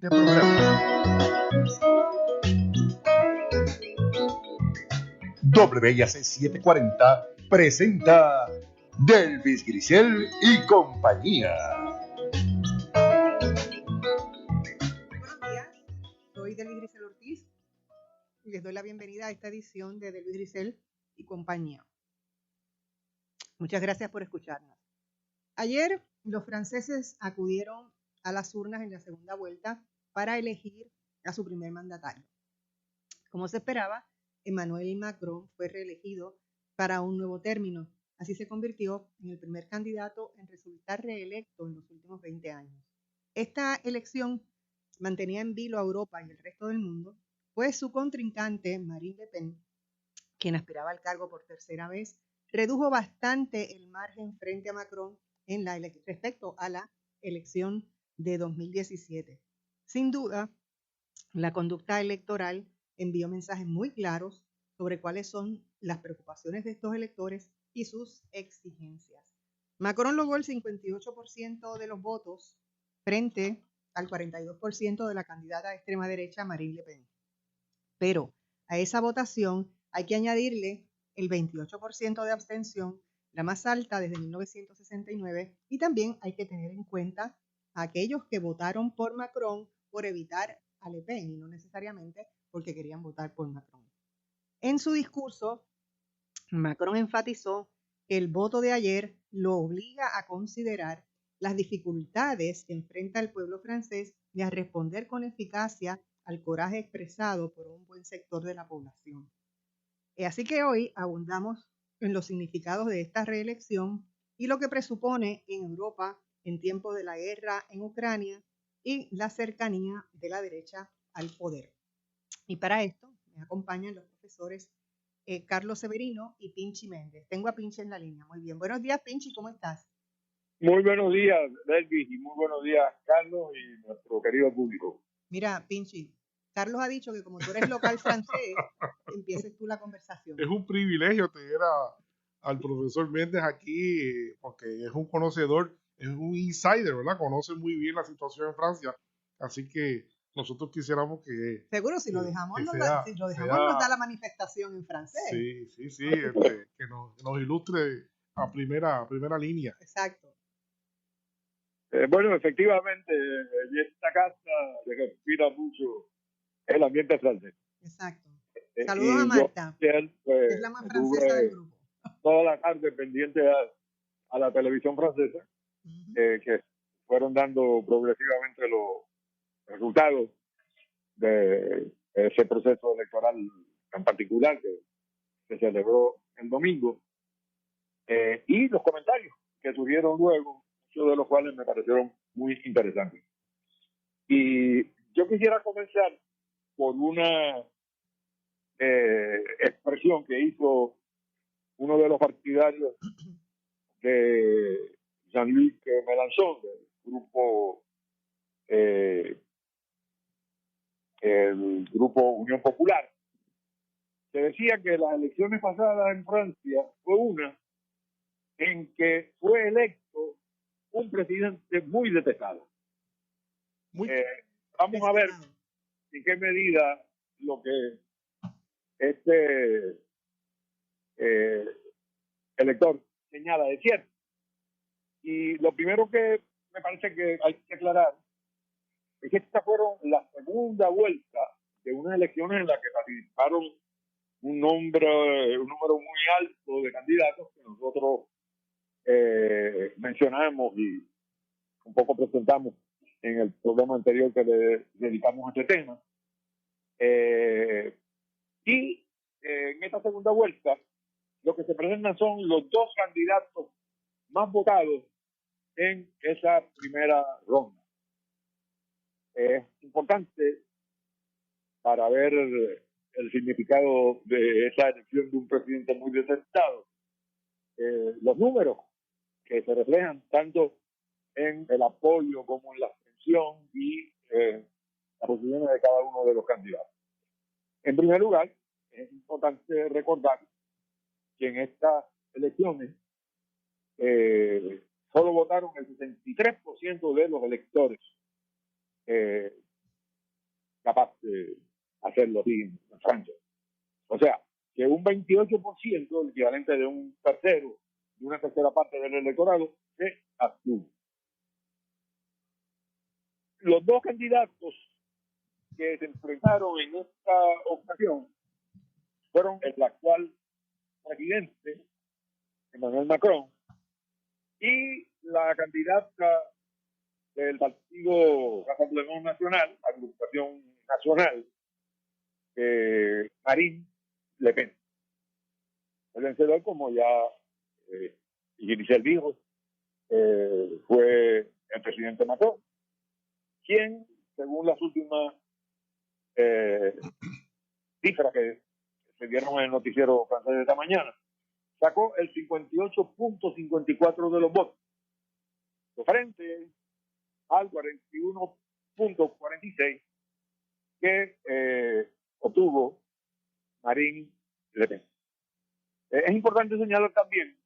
este programa. WIAC 740 presenta Delvis Grisel y compañía. Buenos días, soy Delvis Grisel Ortiz y les doy la bienvenida a esta edición de Delvis Grisel y compañía. Muchas gracias por escucharnos. Ayer los franceses acudieron a las urnas en la segunda vuelta para elegir a su primer mandatario. Como se esperaba, Emmanuel Macron fue reelegido para un nuevo término. Así se convirtió en el primer candidato en resultar reelecto en los últimos 20 años. Esta elección mantenía en vilo a Europa y el resto del mundo, pues su contrincante, Marine Le Pen, quien aspiraba al cargo por tercera vez, redujo bastante el margen frente a Macron respecto a la elección de 2017. Sin duda, la conducta electoral envió mensajes muy claros sobre cuáles son las preocupaciones de estos electores y sus exigencias. Macron logró el 58% de los votos frente al 42% de la candidata de extrema derecha Marine Le Pen. Pero a esa votación hay que añadirle el 28% de abstención, la más alta desde 1969, y también hay que tener en cuenta a aquellos que votaron por Macron por evitar a Le Pen y no necesariamente porque querían votar por Macron. En su discurso, Macron enfatizó que el voto de ayer lo obliga a considerar las dificultades que enfrenta el pueblo francés y a responder con eficacia al coraje expresado por un buen sector de la población. Así que hoy abundamos en los significados de esta reelección y lo que presupone en Europa en tiempos de la guerra en Ucrania y la cercanía de la derecha al poder. Y para esto me acompañan los profesores Carlos Severino y Pinchi Méndez. Tengo a Pinchi en la línea. Muy bien. Buenos días, Pinchi, ¿cómo estás? Muy buenos días, Delvis, y muy buenos días, Carlos, y nuestro querido público. Mira, Pinchi, Carlos ha dicho que como tú eres local francés, empieces tú la conversación. Es un privilegio tener al profesor Méndez aquí, porque es un conocedor, es un insider, ¿verdad? Conoce muy bien la situación en Francia, así que nosotros quisiéramos que... Seguro, si lo dejamos, nos da la manifestación en francés. Sí, que nos ilustre a primera línea. Exacto. Bueno, efectivamente, en esta casa se respira mucho el ambiente francés. Exacto. Saludos a Marta, que es la más francesa del grupo. Toda la tarde pendiente a la televisión francesa, que fueron dando progresivamente los resultados de ese proceso electoral en particular que se celebró el domingo, y los comentarios que surgieron luego, muchos de los cuales me parecieron muy interesantes. Y yo quisiera comenzar por una expresión que hizo uno de los partidarios de Jean-Luc Mélenchon, del grupo el grupo Unión Popular, que decía que las elecciones pasadas en Francia fue una en que fue electo un presidente muy detestado. Vamos a ver en qué medida lo que este elector señala es cierto. Y lo primero que me parece que hay que aclarar es que estas fueron la segunda vuelta de unas elecciones en las que participaron un número muy alto de candidatos que nosotros mencionamos y un poco presentamos en el programa anterior que le dedicamos a este tema. Y en esta segunda vuelta lo que se presentan son los dos candidatos más votados en esa primera ronda. Es importante para ver el significado de esa elección de un presidente muy detestado, los números que se reflejan tanto en el apoyo como en la abstención y las posiciones de cada uno de los candidatos. En primer lugar, es importante recordar que en estas elecciones solo votaron el 63% de los electores capaz de hacerlo así en Francia. O sea, que un 28%, el equivalente de un tercero, de una tercera parte del electorado, se abstuvo. Los dos candidatos que se enfrentaron en esta ocasión fueron el actual presidente, Emmanuel Macron, y la candidata del Partido Rassemblement Nacional, Agrupación Nacional, Marine Le Pen. El vencedor, como ya Giselle dijo, fue el presidente Macron, quien, según las últimas cifras que se dieron en el noticiero francés de esta mañana, sacó el 58.54% de los votos, frente al 41.46% que obtuvo Marine Le Pen. Es importante señalar también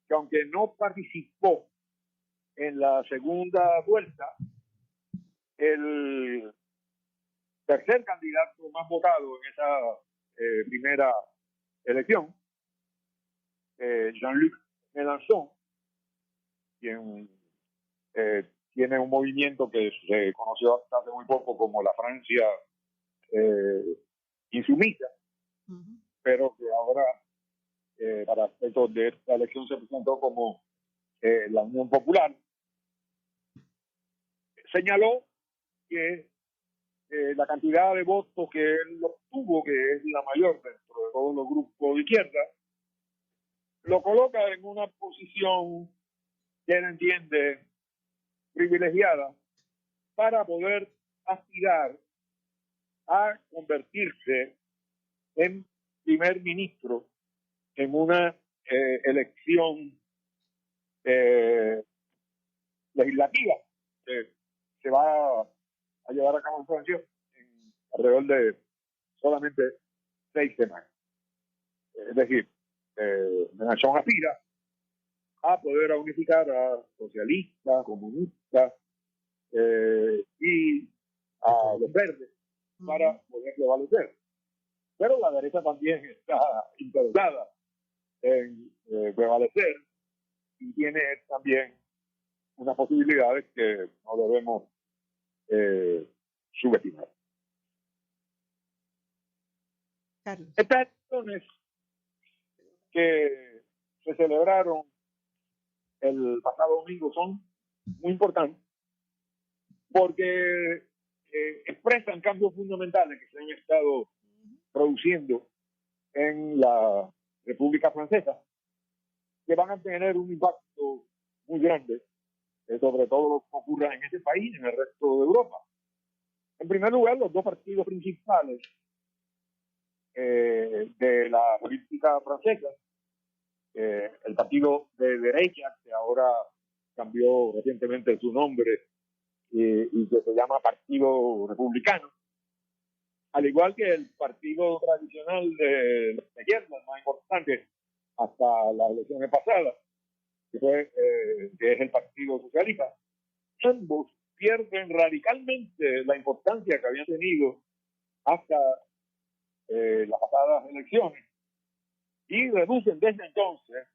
que aunque no participó en la segunda vuelta, el tercer candidato más votado en esa primera elección, Jean-Luc Mélenchon, quien tiene un movimiento que se conoció hasta hace muy poco como la Francia insumisa, pero que ahora, para efectos de esta elección, se presentó como la Unión Popular, señaló que la cantidad de votos que él obtuvo, que es la mayor dentro de todos los grupos de izquierda, lo coloca en una posición que él entiende privilegiada para poder aspirar a convertirse en primer ministro en una elección legislativa que se va a llevar a cabo en Francia en alrededor de solamente 6 semanas. Es decir, Mélenchon aspira a poder unificar a socialistas, comunistas y a los verdes para poder prevalecer. Pero la derecha también está interesada en prevalecer y tiene también unas posibilidades que no debemos subestimar. Carlos. Estas elecciones que se celebraron el pasado domingo son muy importantes porque expresan cambios fundamentales que se han estado produciendo en la República Francesa, que van a tener un impacto muy grande sobre todo lo que ocurra en ese país y en el resto de Europa. En primer lugar, los dos partidos principales de la política francesa, el partido de derecha, que ahora cambió recientemente su nombre y que se llama Partido Republicano, al igual que el partido tradicional de la izquierda, el más importante hasta las elecciones pasadas, que es el Partido Socialista, ambos pierden radicalmente la importancia que habían tenido hasta las pasadas elecciones y reducen desde entonces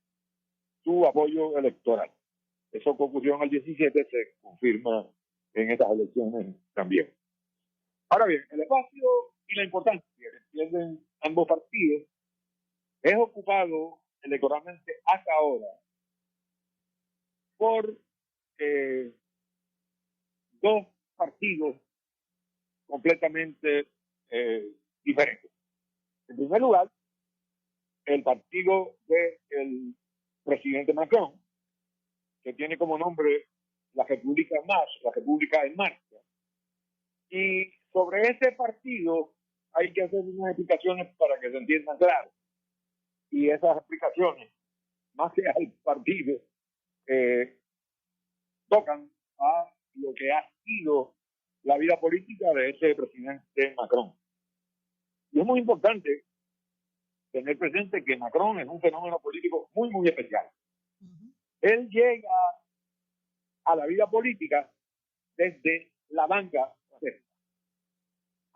su apoyo electoral. Eso que ocurrió en el 17 se confirma en estas elecciones también. Ahora bien, el espacio y la importancia que tienen ambos partidos es ocupado electoralmente hasta ahora por dos partidos completamente diferentes. En primer lugar, el partido del presidente Macron, que tiene como nombre la República en Marcha. Y sobre ese partido hay que hacer unas explicaciones para que se entiendan claro. Y esas explicaciones, más que al partido, tocan a lo que ha sido la vida política de ese presidente Macron. Y es muy importante tener presente que Macron es un fenómeno político muy, muy especial. Él llega a la vida política desde la banca francesa.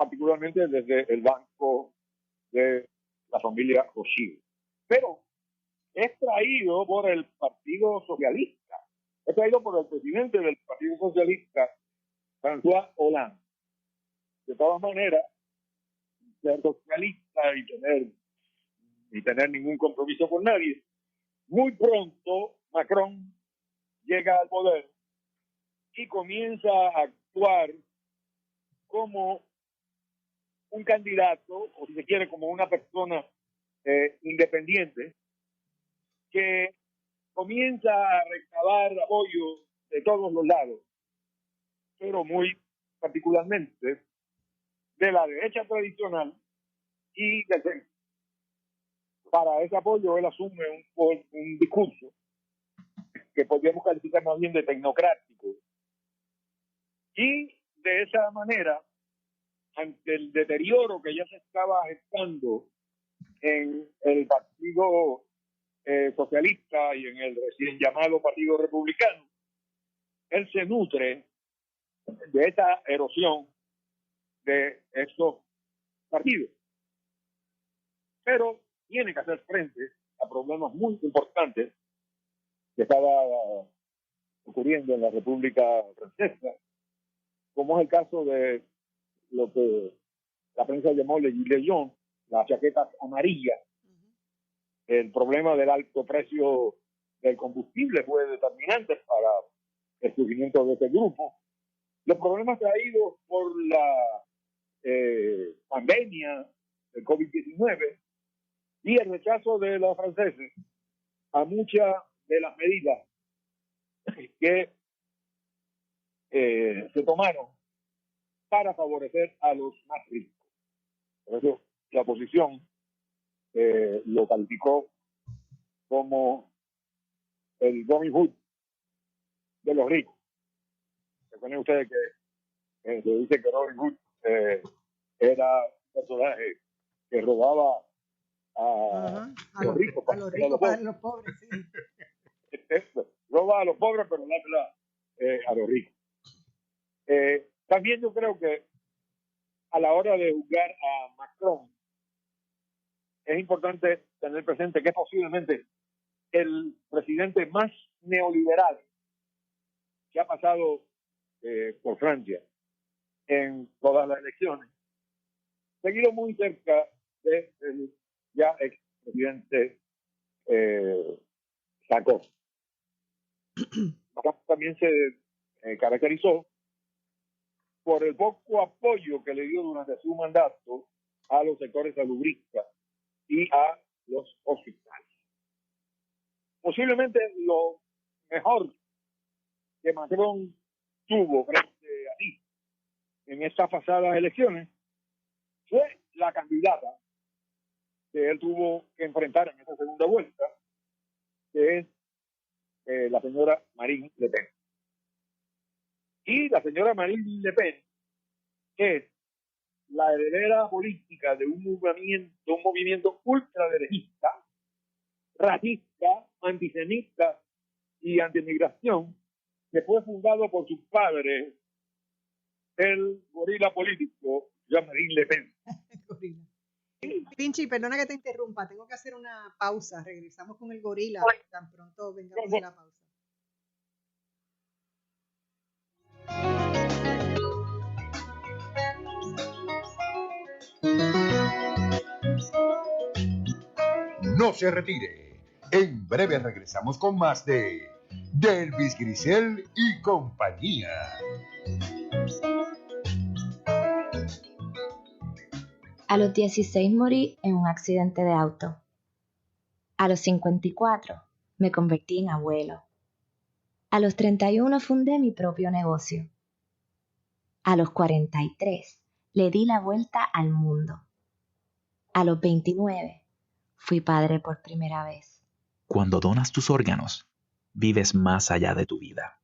particularmente desde el banco de la familia Hoshide. Pero es traído por el Partido Socialista, es traído por el presidente del Partido Socialista, François Hollande. De todas maneras, ser socialista y tener ningún compromiso con nadie, muy pronto Macron llega al poder y comienza a actuar como un candidato, o si se quiere, como una persona independiente, que comienza a recabar apoyo de todos los lados, pero muy particularmente de la derecha tradicional y del centro. Para ese apoyo él asume un discurso que podríamos calificar más bien de tecnocrático. Y de esa manera, ante el deterioro que ya se estaba gestando en el Partido Socialista y en el recién llamado Partido Republicano, él se nutre de esta erosión de estos partidos. Pero tiene que hacer frente a problemas muy importantes que estaba ocurriendo en la República Francesa, como es el caso de lo que la prensa llamó les gilets jaunes, las chaquetas amarillas. El problema del alto precio del combustible fue determinante para el surgimiento de este grupo. Los problemas traídos por la pandemia del COVID-19 y el rechazo de los franceses a muchas de las medidas que se tomaron para favorecer a los más ricos. Por eso la oposición lo calificó como el Robin Hood de los ricos. Recuerden ustedes que se dice que Robin Hood era un personaje que robaba a los ricos, a los ricos para los pobres, sí. Roba a los pobres, pero dásela a los ricos. También yo creo que a la hora de juzgar a Macron es importante tener presente que es posiblemente el presidente más neoliberal que ha pasado por Francia en todas las elecciones, seguido muy cerca del ya expresidente Sarkozy. También se caracterizó por el poco apoyo que le dio durante su mandato a los sectores salubristas y a los hospitales. Posiblemente lo mejor que Macron tuvo frente a ti en estas pasadas elecciones fue la candidata que él tuvo que enfrentar en esta segunda vuelta, que es la señora Marine Le Pen. Y la señora Marine Le Pen es la heredera política de un movimiento ultraderechista, racista, antisemita y antimigración, que fue fundado por su padre, el gorila político Jean-Marie Le Pen. Pinchi, perdona que te interrumpa, tengo que hacer una pausa. Regresamos con el gorila tan pronto vengamos de la pausa. No se retire. En breve regresamos con más de Delvis Grisel y compañía. A los 16 morí en un accidente de auto. A los 54 me convertí en abuelo. A los 31 fundé mi propio negocio. A los 43 le di la vuelta al mundo. A los 29 fui padre por primera vez. Cuando donas tus órganos, vives más allá de tu vida.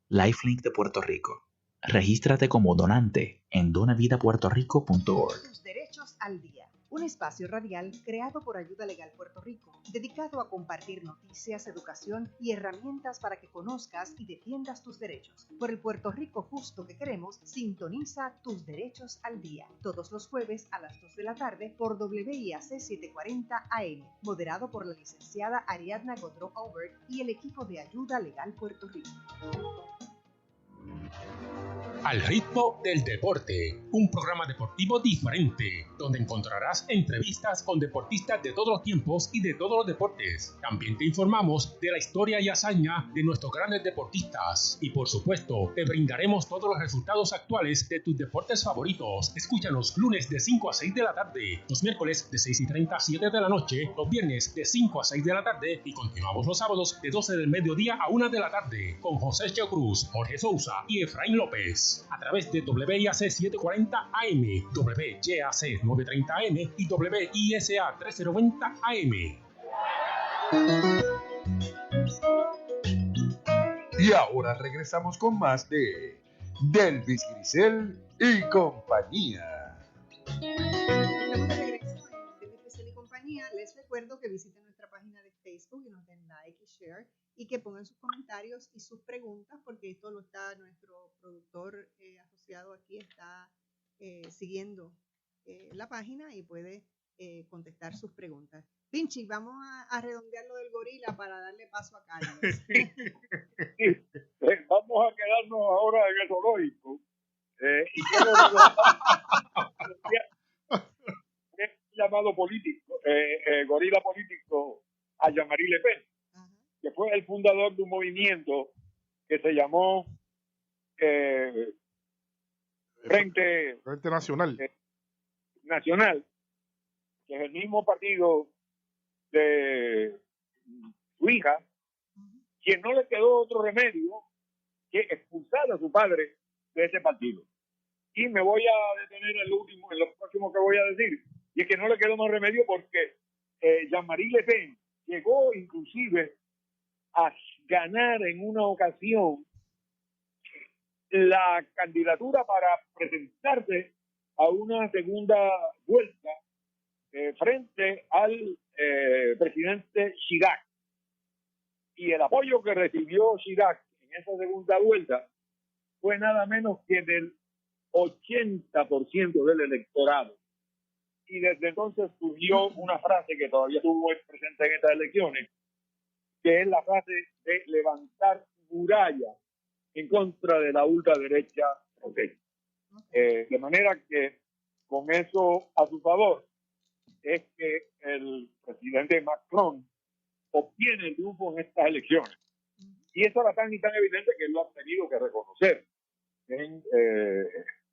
Lifelink de Puerto Rico. Regístrate como donante en donavidapuertorico.org. Tus derechos al día. un espacio radial creado por Ayuda Legal Puerto Rico, dedicado a compartir noticias, educación y herramientas para que conozcas y defiendas tus derechos. Por el Puerto Rico justo que queremos, sintoniza Tus Derechos al Día, todos los jueves a las 2 de la tarde por WIAC 740 AM, moderado por la licenciada Ariadna Godró Aubert y el equipo de Ayuda Legal Puerto Rico. Al ritmo del deporte, un programa deportivo diferente, donde encontrarás entrevistas con deportistas de todos los tiempos y de todos los deportes. También te informamos de la historia y hazaña de nuestros grandes deportistas. Y por supuesto, te brindaremos todos los resultados actuales de tus deportes favoritos. Escúchanos lunes de 5 a 6 de la tarde, los miércoles de 6:30 a 7 de la noche, los viernes de 5 a 6 de la tarde y continuamos los sábados de 12 del mediodía a 1 de la tarde con José Cheo Cruz, Jorge Sousa y Efraín López. A través de WIAC 740 AM, WYAC 930 AM y WISA 1390 AM. Y ahora regresamos con más de Delvis Grisel y compañía. Estamos de regreso en Delvis Grisel y compañía. Les recuerdo que visiten nuestra página de Facebook y nos den like y share y que pongan sus comentarios y sus preguntas, porque esto lo está nuestro productor asociado aquí, está siguiendo la página y puede contestar sus preguntas. Pinchi, vamos a redondear lo del gorila para darle paso a Carlos. Vamos a quedarnos ahora en el zoológico. Y quiero llamado político, gorila político a Jean-Marie Le Pen, que fue el fundador de un movimiento que se llamó Frente Nacional. Nacional, que es el mismo partido de su hija, quien no le quedó otro remedio que expulsar a su padre de ese partido. Y me voy a detener en lo próximo que voy a decir, y es que no le quedó más remedio porque Jean-Marie Le Pen llegó inclusive a ganar en una ocasión la candidatura para presentarse a una segunda vuelta frente al presidente Chirac. Y el apoyo que recibió Chirac en esa segunda vuelta fue nada menos que del 80% del electorado. Y desde entonces surgió una frase que todavía estuvo presente en estas elecciones, que es la frase de levantar muralla en contra de la ultraderecha protesta. De manera que con eso a su favor es que el presidente Macron obtiene el triunfo en estas elecciones. Y eso era tan y tan evidente que él lo ha tenido que reconocer en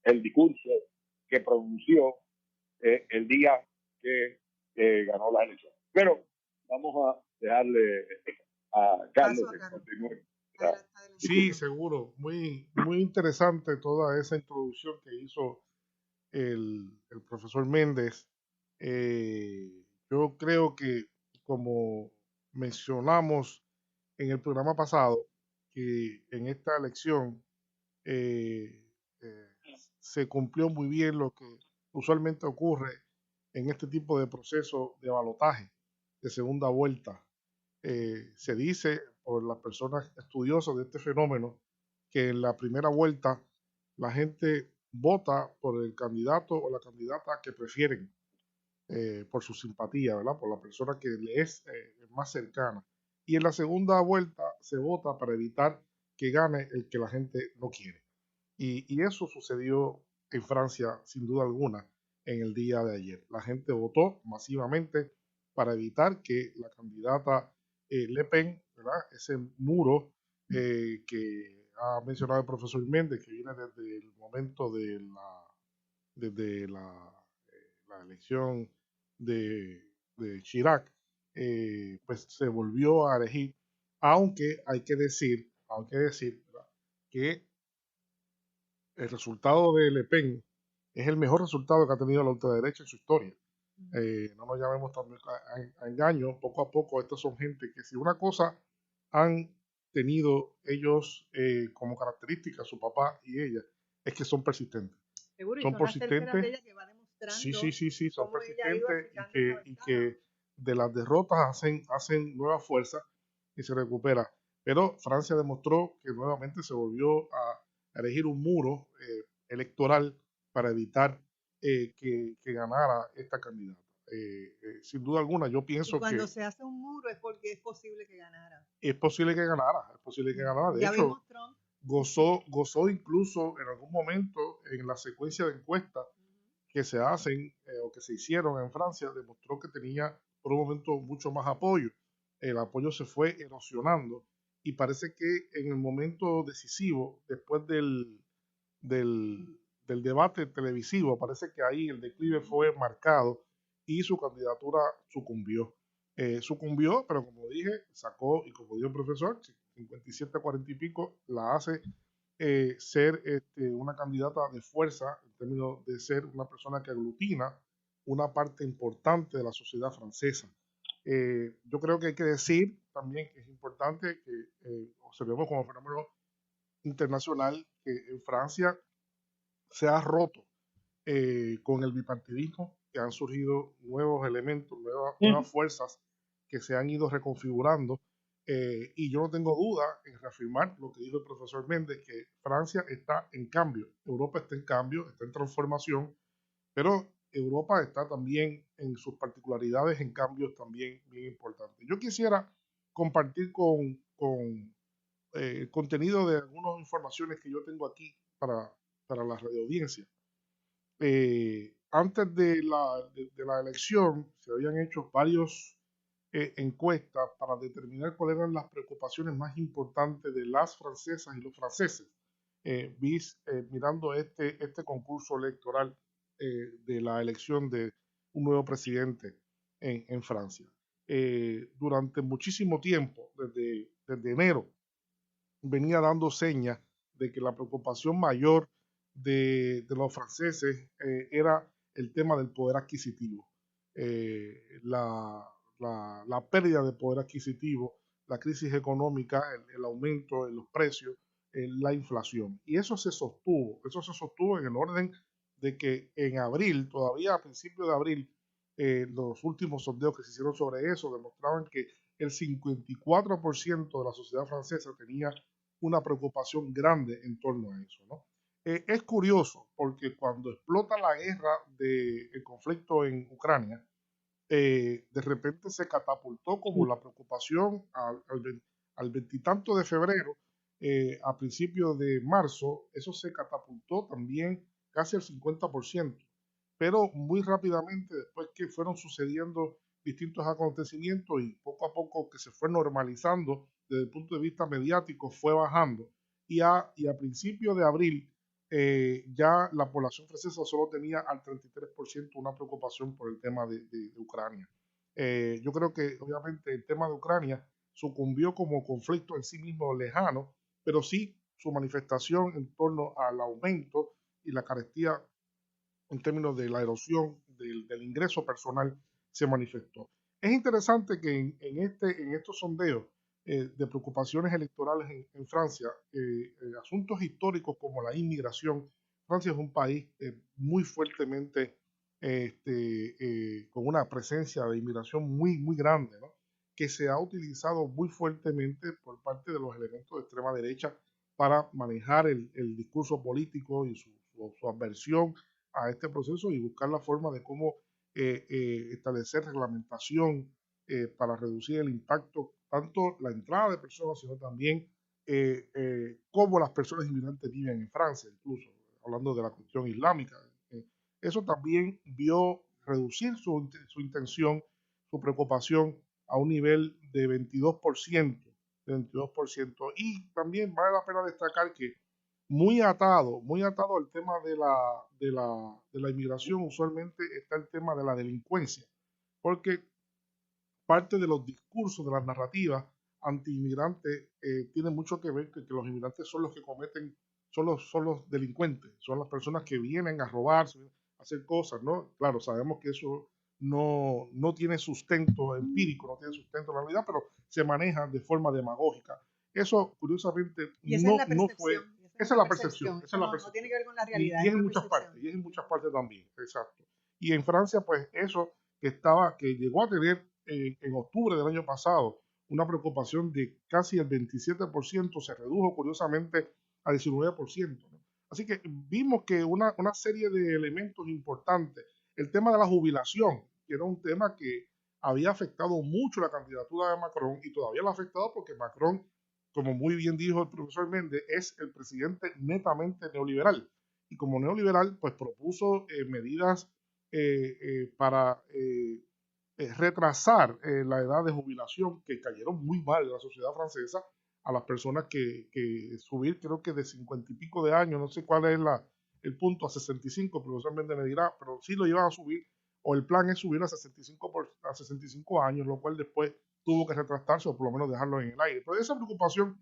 el discurso que pronunció el día que ganó la elección. Pero vamos a dejarle a Carlos que continúe. Sí, seguro. Muy, muy interesante toda esa introducción que hizo el profesor Méndez. Yo creo que, como mencionamos en el programa pasado, que en esta elección se cumplió muy bien lo que usualmente ocurre en este tipo de proceso de balotaje de segunda vuelta. Se dice por las personas estudiosas de este fenómeno que en la primera vuelta la gente vota por el candidato o la candidata que prefieren, por su simpatía, ¿verdad? Por la persona que le es más cercana. Y en la segunda vuelta se vota para evitar que gane el que la gente no quiere. Y eso sucedió en Francia, sin duda alguna, en el día de ayer. La gente votó masivamente para evitar que la candidata Le Pen, ¿verdad? Ese muro que ha mencionado el profesor Méndez, que viene desde el momento de la elección de Chirac, pues se volvió a elegir, aunque hay que decir ¿verdad? Que el resultado de Le Pen es el mejor resultado que ha tenido la ultraderecha en su historia. No nos llamemos también a engaño. Poco a poco estos son gente que, si una cosa han tenido ellos como característica, su papá y ella, es que son persistentes. Seguro, son persistentes. Que va a demostrar demostrando Sí, son cómo ella ha ido persistentes acechando el y mercado. que de las derrotas hacen nuevas fuerzas y se recupera. Pero Francia demostró que nuevamente se volvió a erigir un muro electoral para evitar que ganara esta candidata. Sin duda alguna, yo Y pienso cuando que se hace un muro es porque es posible que ganara. es posible que ganara, es posible que ganara. De Ya hecho, vimos Trump. gozó incluso en algún momento en la secuencia de encuestas que se hacen o que se hicieron en Francia, demostró que tenía por un momento mucho más apoyo. El apoyo se fue erosionando y parece que en el momento decisivo, después del debate televisivo, parece que ahí el declive fue marcado y su candidatura sucumbió. Sucumbió, pero como dije, sacó, y como dijo el profesor, 57 a 40 y pico, la hace ser una candidata de fuerza en términos de ser una persona que aglutina una parte importante de la sociedad francesa. Yo creo que hay que decir también que es importante que observemos como fenómeno internacional que en Francia se ha roto con el bipartidismo, que han surgido nuevos elementos, nuevas fuerzas que se han ido reconfigurando. Y yo no tengo duda en reafirmar lo que dijo el profesor Méndez, que Francia está en cambio, Europa está en cambio, está en transformación, pero Europa está también en sus particularidades, en cambios también bien importantes. Yo quisiera compartir con el contenido de algunas informaciones que yo tengo aquí para la radioaudiencia. Antes de la elección se habían hecho varios encuestas para determinar cuáles eran las preocupaciones más importantes de las francesas y los franceses, mirando este concurso electoral de la elección de un nuevo presidente en Francia. Durante muchísimo tiempo, desde enero, venía dando señas de que la preocupación mayor de los franceses era el tema del poder adquisitivo, la pérdida de poder adquisitivo, la crisis económica, el aumento en los precios, la inflación. Y eso se sostuvo en el orden de que en abril, todavía a principios de abril, los últimos sondeos que se hicieron sobre eso demostraban que el 54% de la sociedad francesa tenía una preocupación grande en torno a eso, ¿no? Es curioso porque cuando explota la guerra del conflicto en Ucrania, de repente se catapultó como la preocupación al veintitanto de febrero, a principios de marzo, eso se catapultó también casi al 50%, pero muy rápidamente después que fueron sucediendo distintos acontecimientos y poco a poco que se fue normalizando desde el punto de vista mediático, fue bajando y a principios de abril ya la población francesa solo tenía al 33% una preocupación por el tema de Ucrania. Yo creo que obviamente el tema de Ucrania sucumbió como conflicto en sí mismo lejano, pero sí su manifestación en torno al aumento y la carestía en términos de la erosión del ingreso personal se manifestó. Es interesante que en estos sondeos de preocupaciones electorales en Francia, asuntos históricos como la inmigración, Francia es un país muy fuertemente con una presencia de inmigración muy grande, ¿no? Que se ha utilizado muy fuertemente por parte de los elementos de extrema derecha para manejar el discurso político y su adversión a este proceso y buscar la forma de cómo establecer reglamentación para reducir el impacto, tanto la entrada de personas, sino también cómo las personas inmigrantes viven en Francia, incluso hablando de la cuestión islámica. Eso también vio reducir su intención, su preocupación a un nivel de 22%, y también vale la pena destacar que muy atado al tema de la inmigración, usualmente está el tema de la delincuencia, porque parte de los discursos, de las narrativas anti-inmigrantes, tiene mucho que ver que los inmigrantes son los que cometen, son los delincuentes, son las personas que vienen a robar, a hacer cosas, ¿no? Claro, sabemos que eso no tiene sustento empírico, no tiene sustento en la realidad, pero se maneja de forma demagógica. Eso, curiosamente, no fue... Esa es la percepción. No tiene que ver con la realidad. Y es en muchas partes, también, exacto. Y en Francia, pues eso que llegó a tener en octubre del año pasado una preocupación de casi el 27%, se redujo curiosamente a 19%, ¿no? Así que vimos que una serie de elementos importantes, el tema de la jubilación, que era un tema que había afectado mucho la candidatura de Macron y todavía lo ha afectado porque Macron, como muy bien dijo el profesor Méndez, es el presidente netamente neoliberal. Y como neoliberal, pues propuso medidas para retrasar la edad de jubilación que cayeron muy mal en la sociedad francesa a las personas que subir, creo que de 50 y pico de años, no sé cuál es el punto, a 65, el profesor Méndez me dirá, pero sí lo iban a subir, o el plan es subir a 65 años, lo cual después tuvo que retrasarse o por lo menos dejarlo en el aire. Pero esa preocupación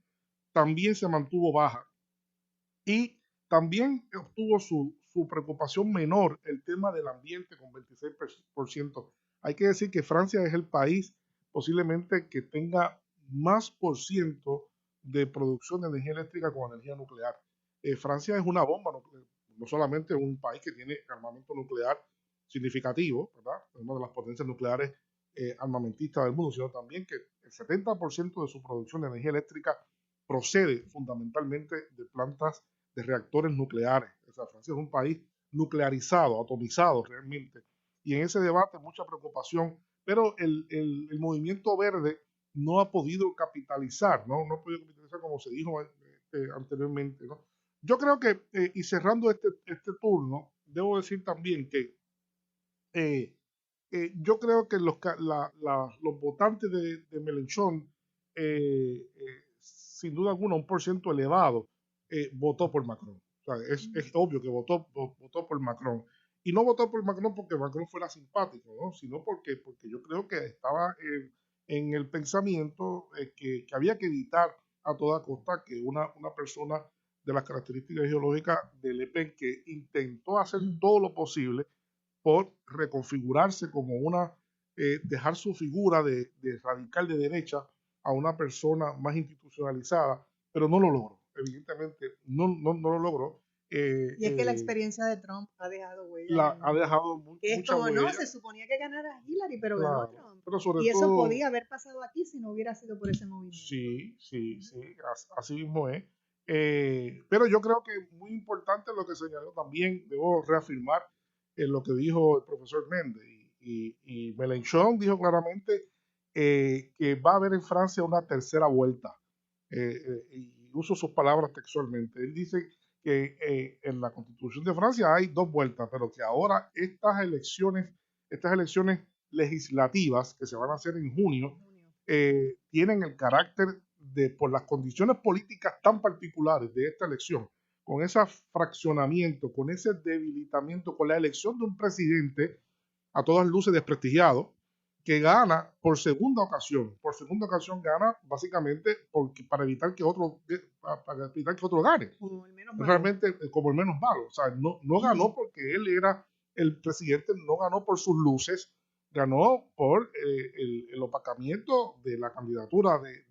también se mantuvo baja. Y también obtuvo su preocupación menor el tema del ambiente con 26%. Hay que decir que Francia es el país posiblemente que tenga más por ciento de producción de energía eléctrica con energía nuclear. Francia es una bomba nuclear, no solamente un país que tiene armamento nuclear significativo, ¿verdad? Una de las potencias nucleares armamentistas del mundo, sino también que el 70% de su producción de energía eléctrica procede fundamentalmente de plantas de reactores nucleares. O sea, Francia es un país nuclearizado, atomizado realmente. Y en ese debate mucha preocupación, pero el movimiento verde no ha podido capitalizar, ¿no? No ha podido capitalizar como se dijo anteriormente, ¿no? Yo creo que, y cerrando este turno, debo decir también que yo creo que los votantes de Mélenchon, sin duda alguna, un porciento elevado, votó por Macron. O sea, es obvio que votó por Macron. Y no votó por Macron porque Macron fuera simpático, ¿no? Sino porque yo creo que estaba en el pensamiento que había que evitar a toda costa que una persona de las características ideológicas de Le Pen, que intentó hacer todo lo posible por reconfigurarse como dejar su figura de radical de derecha a una persona más institucionalizada, pero no lo logró. Evidentemente no lo logró. Y es que la experiencia de Trump ha dejado huella. Ha dejado mucha como huella. No, se suponía que ganara Hillary, pero claro, ganó Trump. Pero sobre y eso todo, podía haber pasado aquí si no hubiera sido por ese movimiento. Sí, así mismo es. Pero yo creo que muy importante lo que señaló también, debo reafirmar lo que dijo el profesor Méndez. Y Mélenchon dijo claramente que va a haber en Francia una tercera vuelta. Y uso sus palabras textualmente. Él dice que en la Constitución de Francia hay 2 vueltas, pero que ahora estas elecciones legislativas que se van a hacer en junio tienen el carácter de, por las condiciones políticas tan particulares de esta elección, con ese fraccionamiento, con ese debilitamiento, con la elección de un presidente a todas luces desprestigiado, que gana por segunda ocasión. Por segunda ocasión gana básicamente para evitar que otro gane. Como el menos malo. Realmente como el menos malo. O sea, no ganó porque él era el presidente, no ganó por sus luces, ganó por el opacamiento de la candidatura de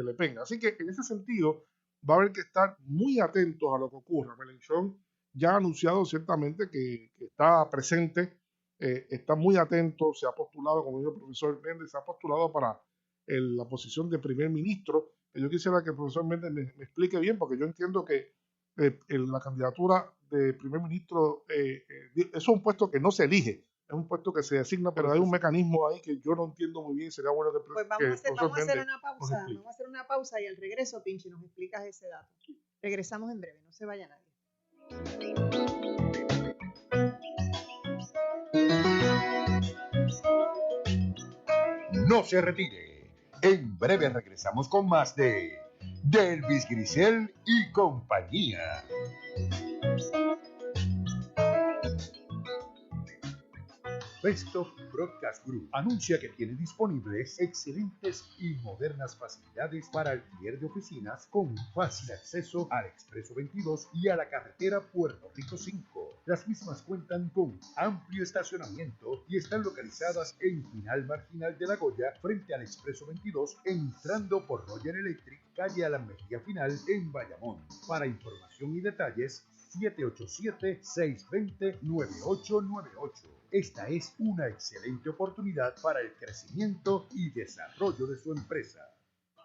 Le Pen. Así que en ese sentido va a haber que estar muy atentos a lo que ocurra. Mélenchon ya ha anunciado ciertamente que está presente, está muy atento, se ha postulado, como dijo el profesor Méndez, se ha postulado para la posición de primer ministro. Yo quisiera que el profesor Méndez me explique bien, porque yo entiendo que la candidatura de primer ministro es un puesto que no se elige, es un puesto que se designa, pero hay un mecanismo ahí que yo no entiendo muy bien. Sería bueno que pues vamos a hacer una pausa y al regreso, Pinchi, nos explicas ese dato. Regresamos en breve, no se vaya nadie. No se retire. En breve regresamos con más de Delvis Grisel y compañía. Bestop Broadcast Group anuncia que tiene disponibles excelentes y modernas facilidades para alquiler de oficinas con fácil acceso al Expreso 22 y a la carretera Puerto Rico 5. Las mismas cuentan con amplio estacionamiento y están localizadas en Final Marginal de La Goya, frente al Expreso 22, entrando por Roger Electric, calle Alan Mejía Final, en Bayamón. Para información y detalles, 787-620-9898. esta es una excelente oportunidad para el crecimiento y desarrollo de su empresa.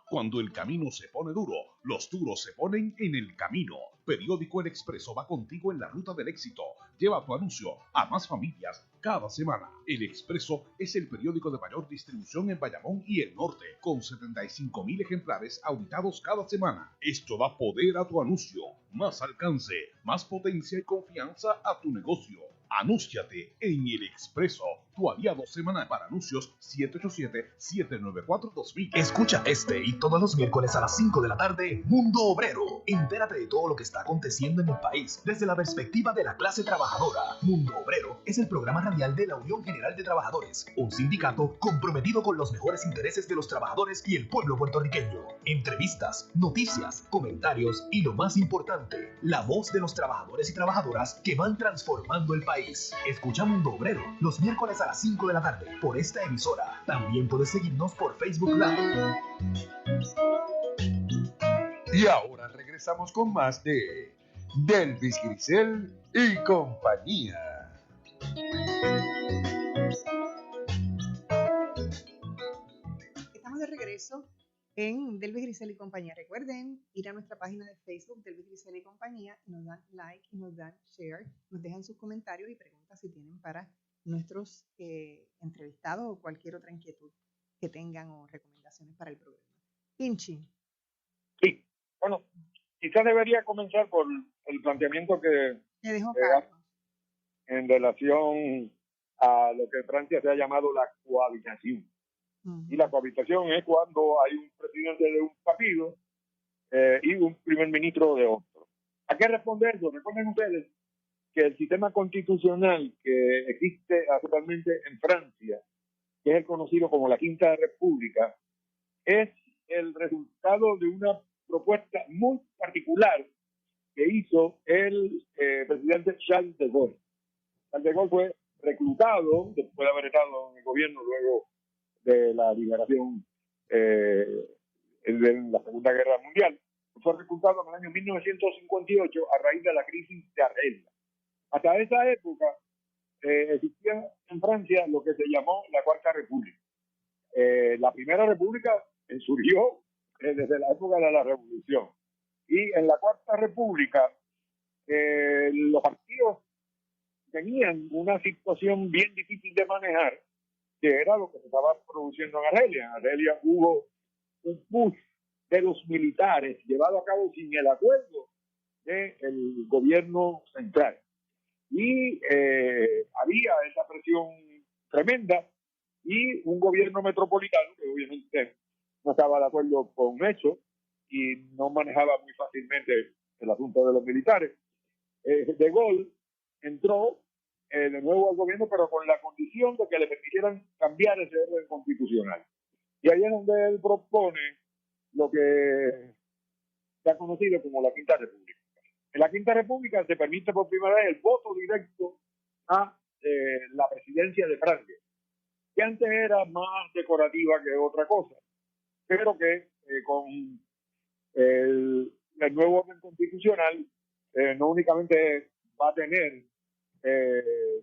Cuando el camino se pone duro, los duros se ponen en el camino. Periódico El Expreso va contigo en la ruta del éxito. Lleva tu anuncio a más familias cada semana. El Expreso es el periódico de mayor distribución en Bayamón y el norte, con 75,000 ejemplares auditados cada semana. Esto da poder a tu anuncio, más alcance, más potencia y confianza a tu negocio. Anúnciate en El Expreso, tu aliado semanal para anuncios 787-794-2000. Escucha este y todos los miércoles a las 5 de la tarde, Mundo Obrero. Entérate de todo lo que está aconteciendo en el país desde la perspectiva de la clase trabajadora. Mundo Obrero es el programa radial de la Unión General de Trabajadores, un sindicato comprometido con los mejores intereses de los trabajadores y el pueblo puertorriqueño. Entrevistas, noticias, comentarios y lo más importante, la voz de los trabajadores y trabajadoras que van transformando el país. Escucha Mundo Obrero los miércoles a las 5 de la tarde por esta emisora. También puedes seguirnos por Facebook Live. Y ahora regresamos con más de Delvis Grisel y compañía. Estamos de regreso en Delvis Grisel y compañía. Recuerden ir a nuestra página de Facebook, Delvis Grisel y compañía, y nos dan like y nos dan share, nos dejan sus comentarios y preguntas si tienen para nuestros entrevistados o cualquier otra inquietud que tengan o recomendaciones para el programa. Pinchi. Sí, bueno, quizás debería comenzar por el planteamiento que Te dejo Carlos. En relación a lo que en Francia se ha llamado la cohabitación. Y la cohabitación es cuando hay un presidente de un partido y un primer ministro de otro. ¿A qué responde eso? Recuerden ustedes que el sistema constitucional que existe actualmente en Francia, que es el conocido como la Quinta República, es el resultado de una propuesta muy particular que hizo el presidente Charles de Gaulle. Charles de Gaulle fue reclutado después de haber estado en el gobierno luego de la liberación de la Segunda Guerra Mundial. Fue reclutado en el año 1958 a raíz de la crisis de Argelia. Hasta esa época existía en Francia lo que se llamó la Cuarta República. La Primera República surgió desde la época de la Revolución. Y en la Cuarta República los partidos tenían una situación bien difícil de manejar, que era lo que se estaba produciendo en Argelia. En Argelia hubo un push de los militares llevado a cabo sin el acuerdo del gobierno central. Y había esa presión tremenda y un gobierno metropolitano que obviamente no estaba de acuerdo con eso y no manejaba muy fácilmente el asunto de los militares. De Gaulle entró de nuevo al gobierno, pero con la condición de que le permitieran cambiar ese orden constitucional. Y ahí es donde él propone lo que se ha conocido como la Quinta República. En la Quinta República se permite por primera vez el voto directo a la presidencia de Francia, que antes era más decorativa que otra cosa, pero que con el nuevo orden constitucional no únicamente va a tener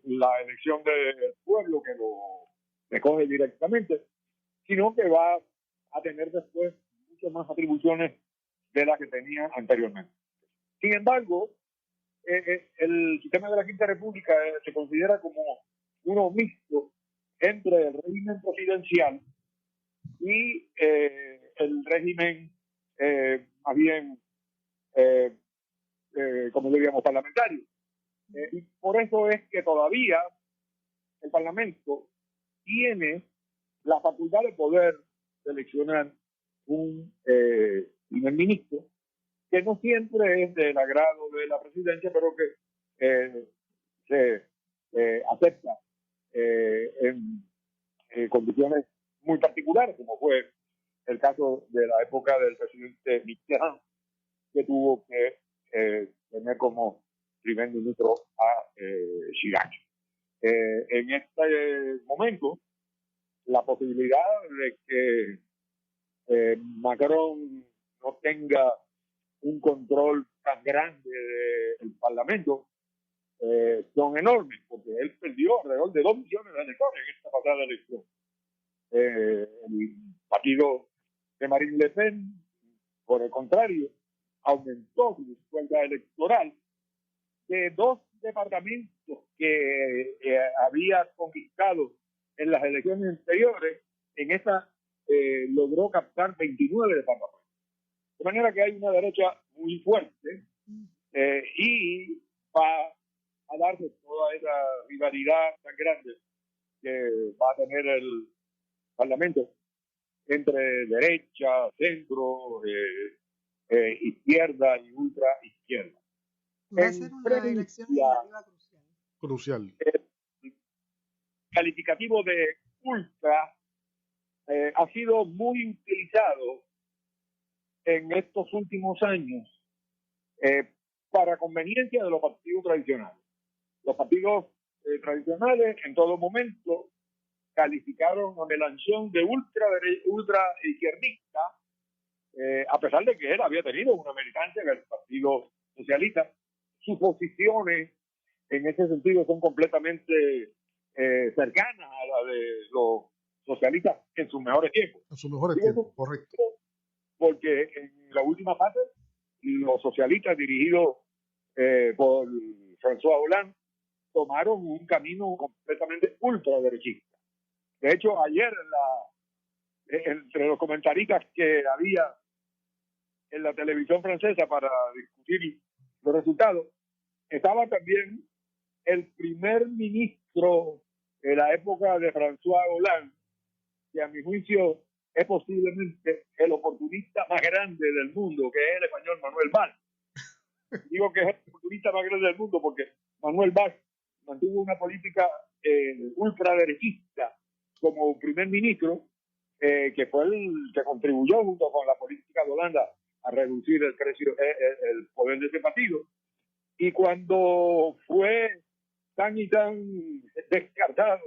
la elección del pueblo que lo recoge directamente, sino que va a tener después muchas más atribuciones de las que tenía anteriormente. Sin embargo, el sistema de la Quinta República se considera como uno mixto entre el régimen presidencial y el régimen más bien, como diríamos, parlamentario. Y por eso es que todavía el Parlamento tiene la facultad de poder seleccionar un primer ministro que no siempre es del agrado de la presidencia, pero que se acepta en condiciones muy particulares, como fue el caso de la época del presidente Mitterrand, que tuvo que tener como primer ministro a Chirac. En este momento, la posibilidad de que Macron no tenga un control tan grande del Parlamento son enormes, porque él perdió alrededor de 2 millones de electores en esta pasada elección. El partido de Marine Le Pen, por el contrario, aumentó su cuenta electoral de 2 departamentos que había conquistado en las elecciones anteriores. En esta logró captar 29 departamentos. De manera que hay una derecha muy fuerte y va a darse toda esa rivalidad tan grande que va a tener el Parlamento entre derecha, centro, izquierda y ultra izquierda. Va a ser una elección legislativa crucial. El calificativo de ultra ha sido muy utilizado en estos últimos años para conveniencia de los partidos tradicionales. Los partidos tradicionales en todo momento calificaron a Mélenchon de ultra izquierdista, a pesar de que él había tenido una militancia en el Partido Socialista. Sus posiciones en ese sentido son completamente cercanas a la de los socialistas en sus mejores tiempos. En sus mejores tiempos, correcto. Porque en la última fase, los socialistas dirigidos por François Hollande tomaron un camino completamente ultraderechista. De hecho, ayer entre los comentaristas que había en la televisión francesa para discutir los resultados, estaba también el primer ministro de la época de François Hollande, que a mi juicio es posiblemente el oportunista más grande del mundo, que es el español Manuel Valls. Digo que es el oportunista más grande del mundo porque Manuel Valls mantuvo una política ultraderechista como primer ministro, que fue el que contribuyó junto con la política de Holanda a reducir el poder de ese partido. Y cuando fue tan y tan descartado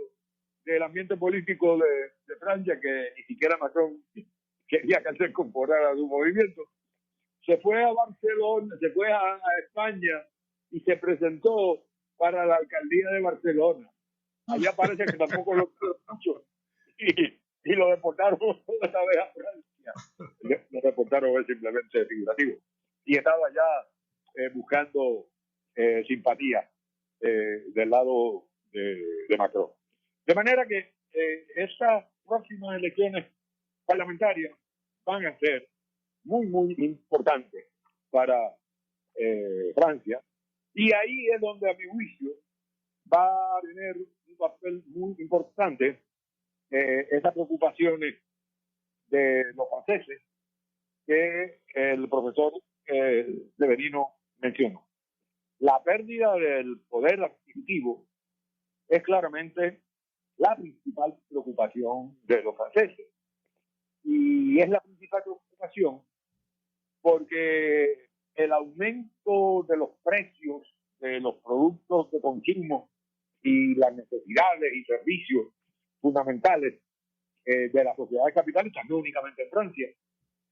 del ambiente político de Francia que ni siquiera Macron quería que se incorporara a su movimiento, se fue a Barcelona, se fue a España y se presentó para la alcaldía de Barcelona. Allá parece que tampoco lo mucho y lo deportaron otra vez a Francia. Lo deportaron es simplemente figurativo. Y estaba ya buscando simpatía del lado de Macron. De manera que estas próximas elecciones parlamentarias van a ser muy, muy importantes para Francia. Y ahí es donde, a mi juicio, va a tener un papel muy importante esas preocupaciones de los franceses que el profesor Severino mencionó. La pérdida del poder adquisitivo es claramente la principal preocupación de los franceses. Y es la principal preocupación porque el aumento de los precios de los productos de consumo y las necesidades y servicios fundamentales de la sociedad capitalista, no únicamente en Francia,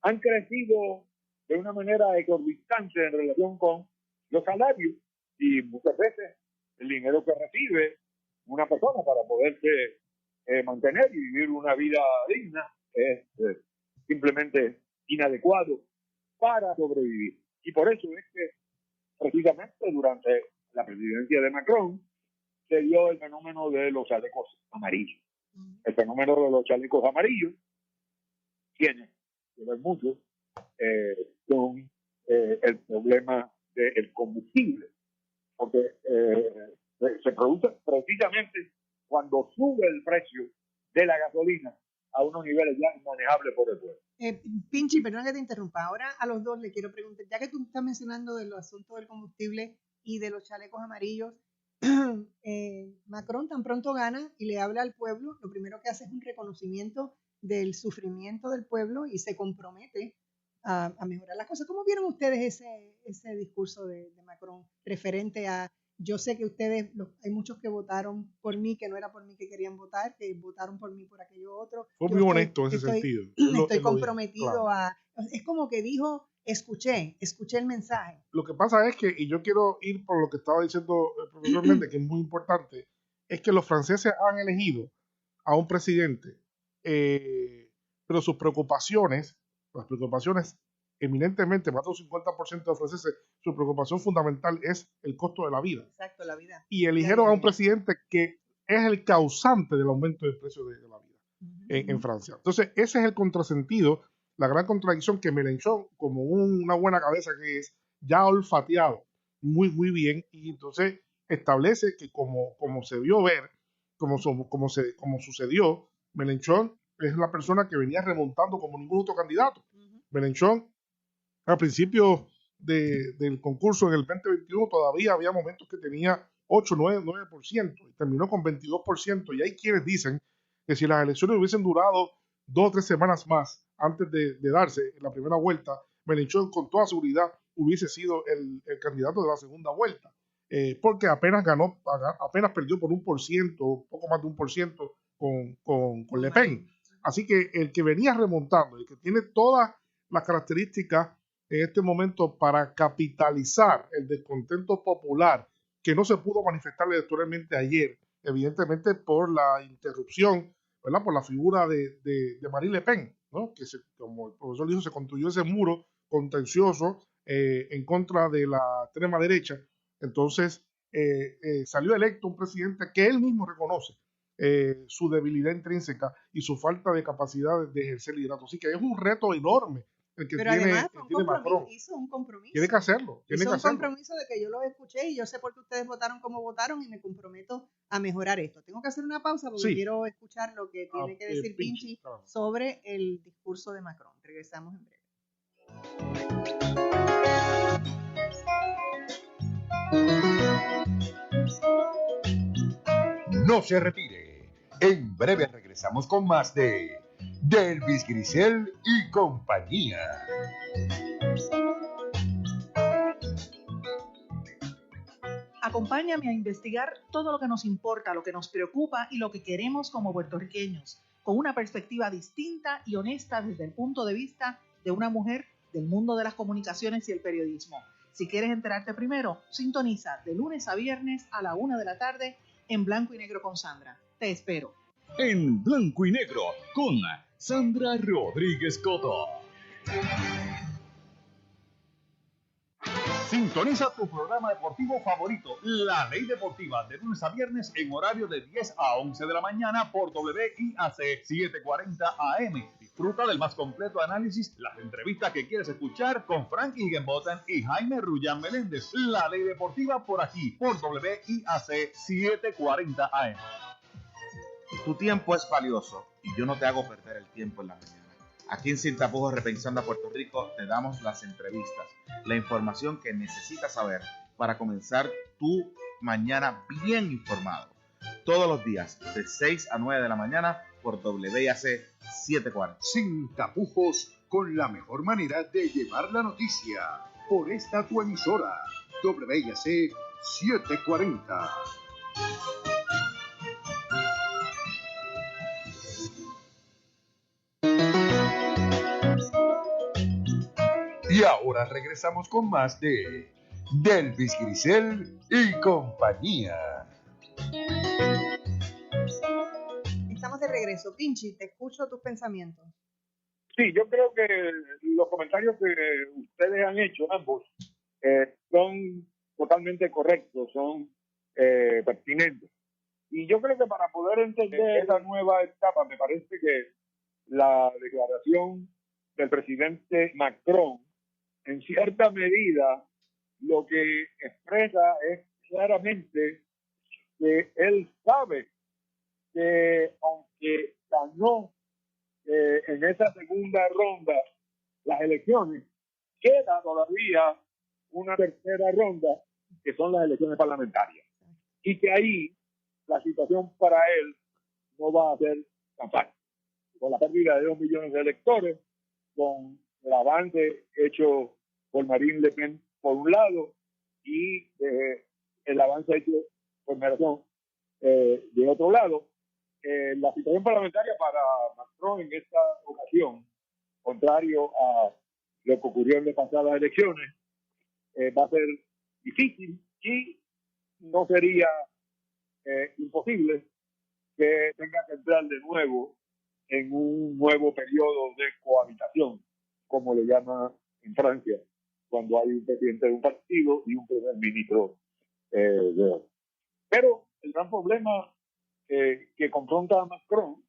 han crecido de una manera exorbitante en relación con los salarios y muchas veces el dinero que recibe una persona para poderse mantener y vivir una vida digna es simplemente inadecuado para sobrevivir. Y por eso es que precisamente durante la presidencia de Macron se dio el fenómeno de los chalecos amarillos. El fenómeno de los chalecos amarillos tiene que ver mucho con el problema del combustible, porque se produce precisamente cuando sube el precio de la gasolina a unos niveles ya inmanejables por el pueblo. Pinchi, perdón que te interrumpa. Ahora a los dos le quiero preguntar, ya que tú estás mencionando del asunto del combustible y de los chalecos amarillos, Macron tan pronto gana y le habla al pueblo, lo primero que hace es un reconocimiento del sufrimiento del pueblo y se compromete a mejorar las cosas. ¿Cómo vieron ustedes ese discurso de Macron referente a, yo sé que ustedes, hay muchos que votaron por mí, que no era por mí que querían votar, que votaron por mí por aquello otro? Fue muy honesto en ese sentido. Estoy comprometido claro. Es como que dijo, escuché el mensaje. Lo que pasa es que, y yo quiero ir por lo que estaba diciendo el profesor Méndez, que es muy importante, es que los franceses han elegido a un presidente, pero las preocupaciones eminentemente, más del 50% de los franceses, su preocupación fundamental es el costo de la vida. Exacto, la vida. Y eligieron a un presidente que es el causante del aumento del precio de la vida en Francia. Entonces, ese es el contrasentido, la gran contradicción que Mélenchon, como una buena cabeza que es, ya ha olfateado muy bien, y entonces establece que como se vio ver, como sucedió, Mélenchon es la persona que venía remontando como ningún otro candidato. Mélenchon, al principio del concurso en el 2021, todavía había momentos que tenía 8, 9% y terminó con 22%. Y hay quienes dicen que si las elecciones hubiesen durado 2 o 3 semanas más antes de darse en la primera vuelta, Mélenchon con toda seguridad hubiese sido el candidato de la segunda vuelta, porque apenas perdió por 1%, poco más de 1% con Le Pen. Así que el que venía remontando, el que tiene todas las características en este momento para capitalizar el descontento popular que no se pudo manifestar electoralmente ayer, evidentemente por la interrupción, ¿verdad? Por la figura de Marine Le Pen, ¿no? Que como el profesor dijo, se construyó ese muro contencioso en contra de la extrema derecha. Entonces salió electo un presidente que él mismo reconoce su debilidad intrínseca y su falta de capacidad de ejercer liderazgo. Así que es un reto enorme el que tiene Macron. Hizo un compromiso. Tiene que hacerlo. Hizo un compromiso de que yo lo escuché y yo sé por qué ustedes votaron como votaron y me comprometo a mejorar esto. Tengo que hacer una pausa porque quiero escuchar lo que tiene que decir Pinchi sobre el discurso de Macron. Regresamos en breve. No se retire. En breve regresamos con más de Delvis Grisel y compañía. Acompáñame a investigar todo lo que nos importa, lo que nos preocupa y lo que queremos como puertorriqueños, con una perspectiva distinta y honesta desde el punto de vista de una mujer del mundo de las comunicaciones y el periodismo. Si quieres enterarte primero, sintoniza de lunes a viernes a la 1 de la tarde en Blanco y Negro con Sandra. Te espero. En Blanco y Negro con Sandra Rodríguez Coto. Sintoniza tu programa deportivo favorito, La Ley Deportiva, de lunes a viernes en horario de 10 a 11 de la mañana por WIAC 740 AM. Disfruta del más completo análisis, las entrevistas que quieres escuchar con Frank Higginbotham y Jaime Rullán Meléndez. La Ley Deportiva por aquí, por WIAC 740 AM. Tu tiempo es valioso y yo no te hago perder el tiempo en la mañana. Aquí en Sin Tapujos Repensando a Puerto Rico te damos las entrevistas, la información que necesitas saber para comenzar tu mañana bien informado. Todos los días de 6 a 9 de la mañana por WIAC 740. Sin tapujos, con la mejor manera de llevar la noticia. Por esta tu emisora, WIAC 740. Y ahora regresamos con más de Delvis Grisel y compañía. Estamos de regreso. Pinchi, te escucho tus pensamientos. Sí, yo creo que los comentarios que ustedes han hecho, ambos, son totalmente correctos, son pertinentes. Y yo creo que para poder entender esa nueva etapa, me parece que la declaración del presidente Macron, en cierta medida, lo que expresa es claramente que él sabe que aunque ganó en esa segunda ronda las elecciones, queda todavía una tercera ronda, que son las elecciones parlamentarias. Y que ahí la situación para él no va a ser tan fácil. Con la pérdida de 2 millones de electores, con el avance hecho por Marine Le Pen por un lado y el avance hecho por Mélenchon de otro lado, la situación parlamentaria para Macron en esta ocasión, contrario a lo que ocurrió en las pasadas elecciones, va a ser difícil y no sería imposible que tenga que entrar de nuevo en un nuevo periodo de cohabitación, como le llama en Francia, cuando hay un presidente de un partido y un primer ministro de otro. Pero el gran problema que confronta a Macron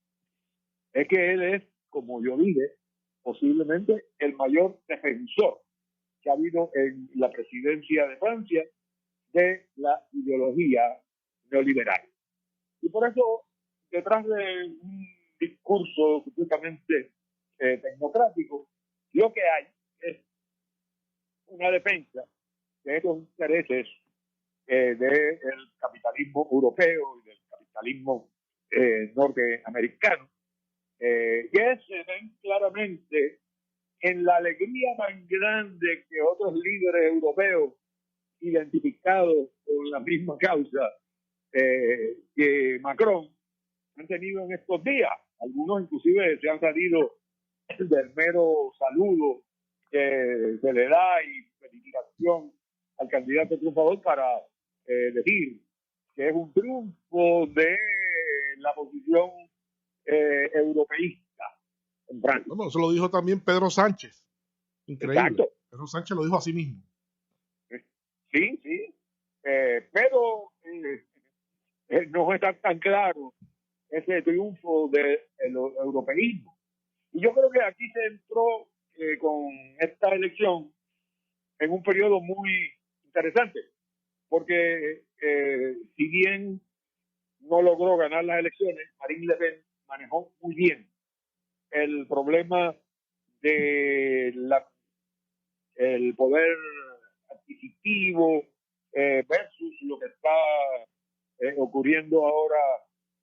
es que él es, como yo dije, posiblemente el mayor defensor que ha habido en la presidencia de Francia de la ideología neoliberal. Y por eso, detrás de un discurso supuestamente tecnocrático, lo que hay es una defensa de estos intereses del capitalismo europeo y del capitalismo norteamericano, que se ven claramente en la alegría tan grande que otros líderes europeos identificados con la misma causa que Macron han tenido en estos días. Algunos inclusive se han salido del mero saludo que se le da y felicitación al candidato triunfador para decir que es un triunfo de la posición europeísta en Francia. Bueno, eso lo dijo también Pedro Sánchez. Increíble. Exacto. Pedro Sánchez lo dijo así mismo. Sí, sí. Pero no está tan claro ese triunfo del europeísmo. Y yo creo que aquí se entró con esta elección en un periodo muy interesante, porque si bien no logró ganar las elecciones, Marine Le Pen manejó muy bien el problema de el poder adquisitivo versus lo que está ocurriendo ahora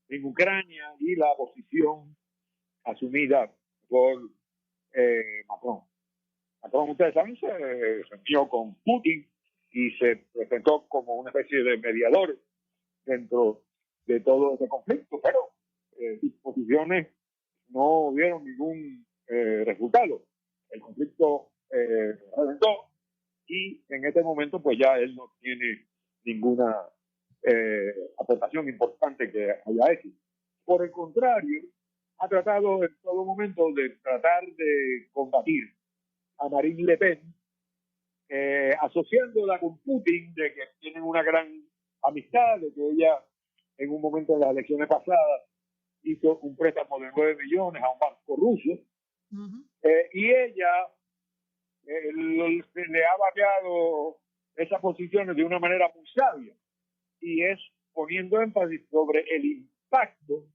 en Ucrania y la posición asumida por Macron. Macron, ustedes saben, se reunió con Putin y se presentó como una especie de mediador dentro de todo este conflicto, pero sus posiciones no dieron ningún resultado. El conflicto reventó y en este momento pues ya él no tiene ninguna aportación importante que haya hecho. Por el contrario, ha tratado en todo momento de tratar de combatir a Marine Le Pen, asociándola con Putin, de que tienen una gran amistad, de que ella en un momento de las elecciones pasadas hizo un préstamo de 9 millones a un banco ruso, y ella le ha variado esas posiciones de una manera muy sabia, y es poniendo énfasis sobre el impacto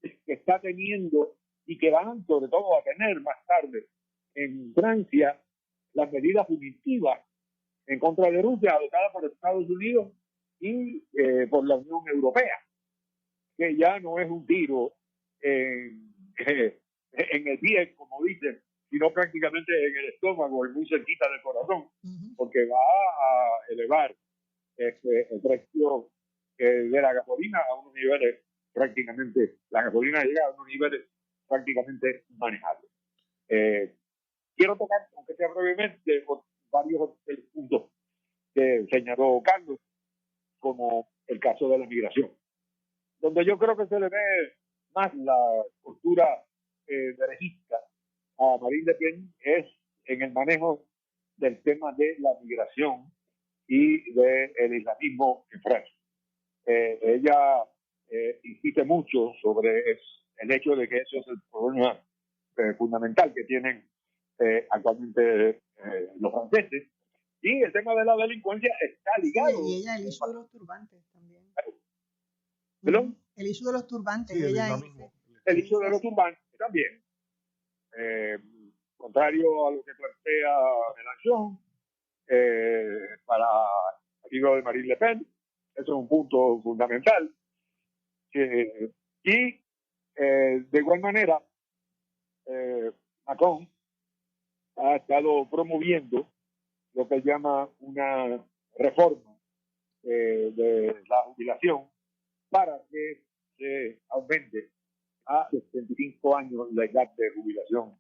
que está teniendo y que van sobre todo a tener más tarde en Francia las medidas punitivas en contra de Rusia adoptadas por Estados Unidos y por la Unión Europea, que ya no es un tiro en el pie, como dicen, sino prácticamente en el estómago y muy cerquita del corazón, porque va a elevar el precio de la gasolina a unos niveles prácticamente, la gasolina llega a unos niveles prácticamente manejables. Quiero tocar, aunque sea brevemente, varios puntos que señaló Carlos, como el caso de la migración, donde yo creo que se le ve más la postura derechista a Marine Le Pen es en el manejo del tema de la migración y del islamismo en Francia. Ella insiste mucho sobre el hecho de que eso es el problema fundamental que tienen actualmente los franceses, y el tema de la delincuencia está ligado. Sí, y ella, el issue de los turbantes también. ¿Perdón? El issue de los turbantes. Sí, ella el issue de los turbantes también. Contrario a lo que plantea Mélenchon, para el libro de Marine Le Pen, eso es un punto fundamental. Y de igual manera, Macron ha estado promoviendo lo que él llama una reforma de la jubilación para que se aumente a 65 años la edad de jubilación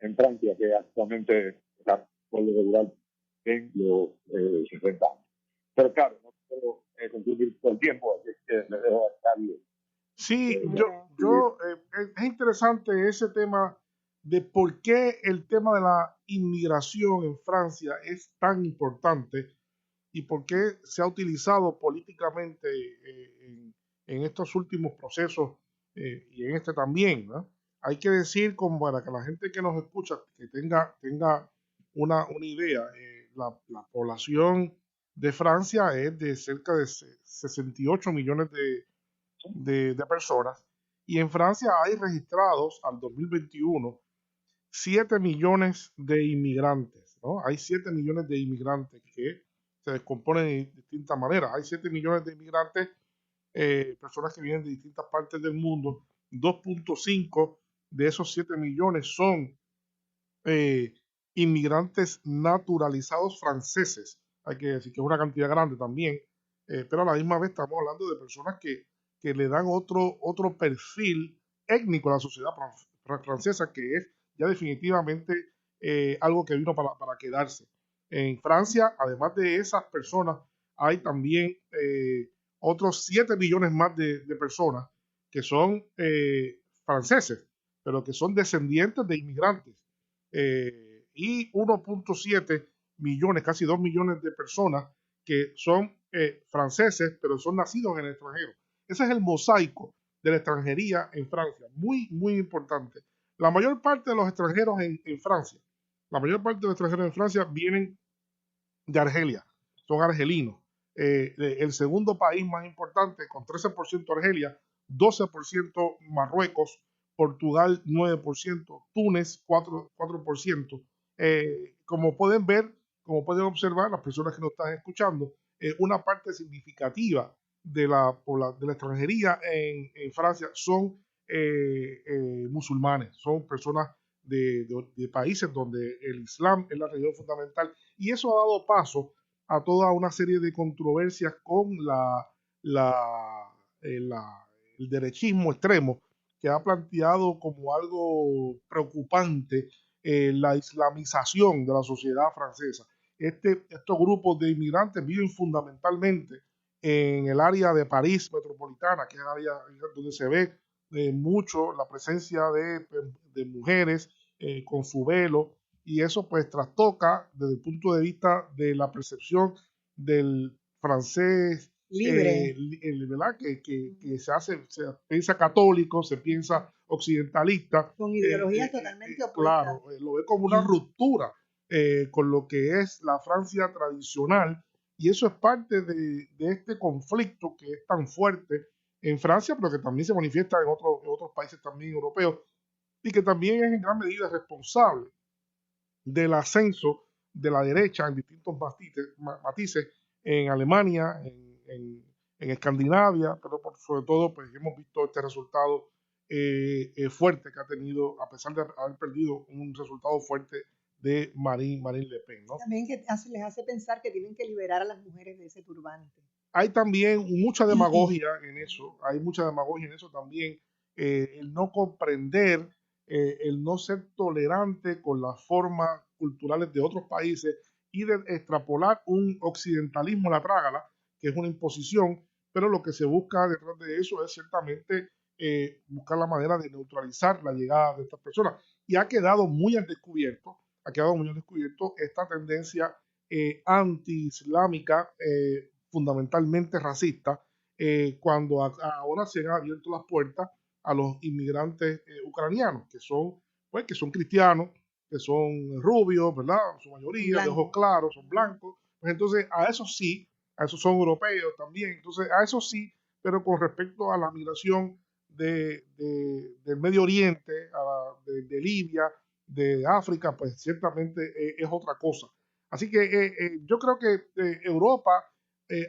en Francia, que actualmente está por lo regular en los 60 años. Pero claro, no puedo concluir todo el tiempo, así que le dejo a Carlos. Sí, es interesante ese tema de por qué el tema de la inmigración en Francia es tan importante y por qué se ha utilizado políticamente en estos últimos procesos y en este también, ¿no? Hay que decir, como para que la gente que nos escucha que tenga una idea, la población de Francia es de cerca de 68 millones de personas, y en Francia hay registrados al 2021 7 millones de inmigrantes, ¿no? Hay 7 millones de inmigrantes que se descomponen de distintas maneras. Hay 7 millones de inmigrantes, personas que vienen de distintas partes del mundo. 2.5 de esos 7 millones son inmigrantes naturalizados franceses. Hay que decir que es una cantidad grande también, pero a la misma vez estamos hablando de personas que le dan otro perfil étnico a la sociedad francesa, que es ya definitivamente algo que vino para quedarse. En Francia, además de esas personas, hay también otros 7 millones más de personas que son franceses, pero que son descendientes de inmigrantes. Y 1.7 millones, casi 2 millones de personas que son franceses, pero son nacidos en el extranjero. Ese es el mosaico de la extranjería en Francia, muy, muy importante. La mayor parte de los extranjeros en Francia, vienen de Argelia, son argelinos. El segundo país más importante, con 13% Argelia, 12% Marruecos, Portugal 9%, Túnez 4%. Como pueden ver, como pueden observar, las personas que nos están escuchando, una parte significativa de la extranjería en Francia son musulmanes, son personas de países donde el Islam es la religión fundamental, y eso ha dado paso a toda una serie de controversias con el derechismo extremo, que ha planteado como algo preocupante la islamización de la sociedad francesa. Estos grupos de inmigrantes viven fundamentalmente en el área de París metropolitana, que es el área donde se ve mucho la presencia de mujeres con su velo, y eso pues trastoca desde el punto de vista de la percepción del francés libre, ¿verdad? Que se piensa católico, se piensa occidentalista, con ideologías totalmente opuestas. Claro, lo ve como una ruptura con lo que es la Francia tradicional, y eso es parte de este conflicto que es tan fuerte en Francia, pero que también se manifiesta en otros países también europeos, y que también es en gran medida responsable del ascenso de la derecha en distintos matices en Alemania, en Escandinavia, pero sobre todo pues hemos visto este resultado fuerte que ha tenido, a pesar de haber perdido un resultado fuerte de Marine Le Pen, ¿no? También que les hace pensar que tienen que liberar a las mujeres de ese turbante. Hay también mucha demagogia en eso, también, el no comprender, el no ser tolerante con las formas culturales de otros países y de extrapolar un occidentalismo a la trágala, que es una imposición, pero lo que se busca detrás de eso es ciertamente buscar la manera de neutralizar la llegada de estas personas. Y ha quedado muy al descubierto esta tendencia anti-islámica, fundamentalmente racista, cuando ahora se han abierto las puertas a los inmigrantes ucranianos, que son cristianos, que son rubios, ¿verdad? Su mayoría, de ojos claros, son blancos. Pues entonces, a esos son europeos también. Entonces, a eso sí, pero con respecto a la migración del Medio Oriente, de Libia, de África, pues ciertamente es otra cosa. Así que yo creo que Europa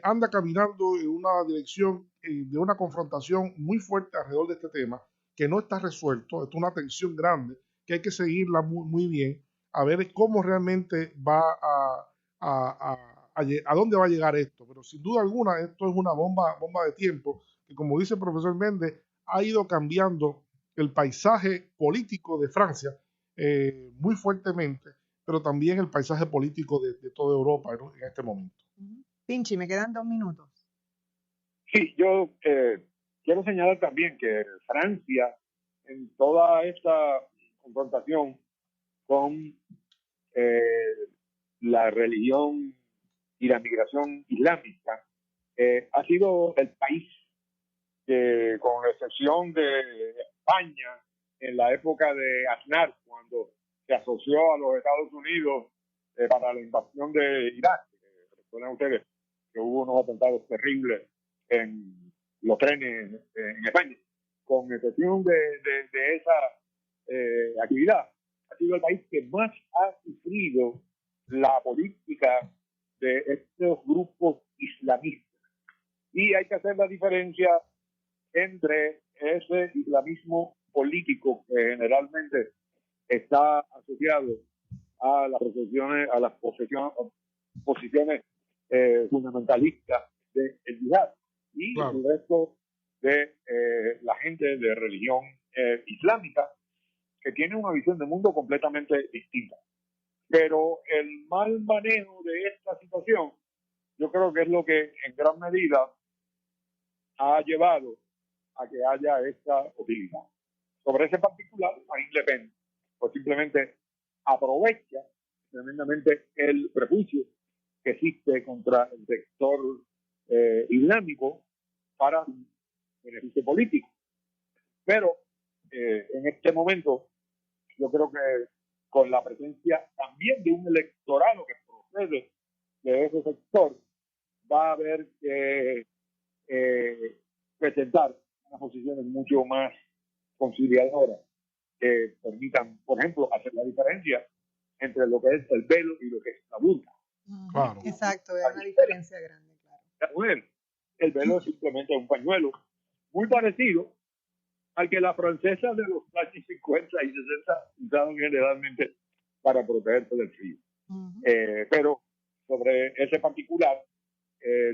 anda caminando en una dirección de una confrontación muy fuerte alrededor de este tema, que no está resuelto. Esto es una tensión grande que hay que seguirla muy, muy bien, a ver cómo realmente va a dónde va a llegar esto. Pero sin duda alguna esto es una bomba de tiempo, que como dice el profesor Méndez, ha ido cambiando el paisaje político de Francia muy fuertemente, pero también el paisaje político de toda Europa en este momento. Pinchi, me quedan 2 minutos. Sí, yo quiero señalar también que Francia, en toda esta confrontación con la religión y la migración islámica, ha sido el país que, con la excepción de España, en la época de Aznar, cuando se asoció a los Estados Unidos para la invasión de Irak. Recuerdan ustedes que hubo unos atentados terribles en los trenes en España. Con excepción de esa actividad, ha sido el país que más ha sufrido la política de estos grupos islamistas. Y hay que hacer la diferencia entre ese islamismo político que generalmente está asociado a las posiciones fundamentalistas del yihad y el resto de la gente de religión islámica, que tiene una visión de mundo completamente distinta. Pero el mal manejo de esta situación, yo creo que es lo que en gran medida ha llevado a que haya esta hostilidad. Sobre ese particular, Marine Le Pen, pues simplemente aprovecha tremendamente el prejuicio que existe contra el sector islámico para un beneficio político. Pero en este momento, yo creo que con la presencia también de un electorado que procede de ese sector, va a haber que presentar unas posiciones mucho más conciliadoras que permitan, por ejemplo, hacer la diferencia entre lo que es el velo y lo que es la burka. Claro. Exacto, es una diferencia grande. Claro. El velo es simplemente un pañuelo muy parecido al que las francesas de los años 50 y 60 usaban generalmente para protegerse del frío. Pero sobre ese particular,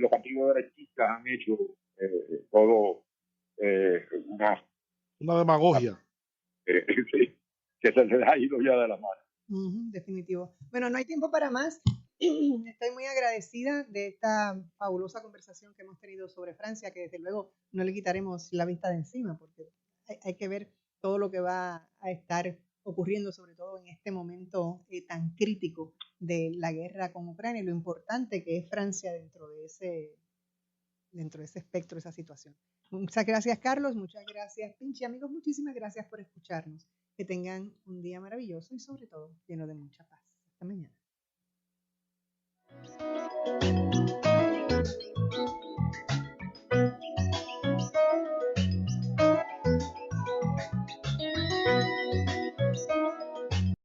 los partidos derechistas han hecho todo una demagogia. Sí, que se les ha ido ya de la mano. Definitivo. Bueno, no hay tiempo para más. Estoy muy agradecida de esta fabulosa conversación que hemos tenido sobre Francia, que desde luego no le quitaremos la vista de encima, porque hay que ver todo lo que va a estar ocurriendo, sobre todo en este momento tan crítico de la guerra con Ucrania, y lo importante que es Francia dentro de ese espectro, esa situación. Muchas gracias, Carlos. Muchas gracias, Pinchi. Amigos, muchísimas gracias por escucharnos. Que tengan un día maravilloso y sobre todo lleno de mucha paz. Hasta mañana.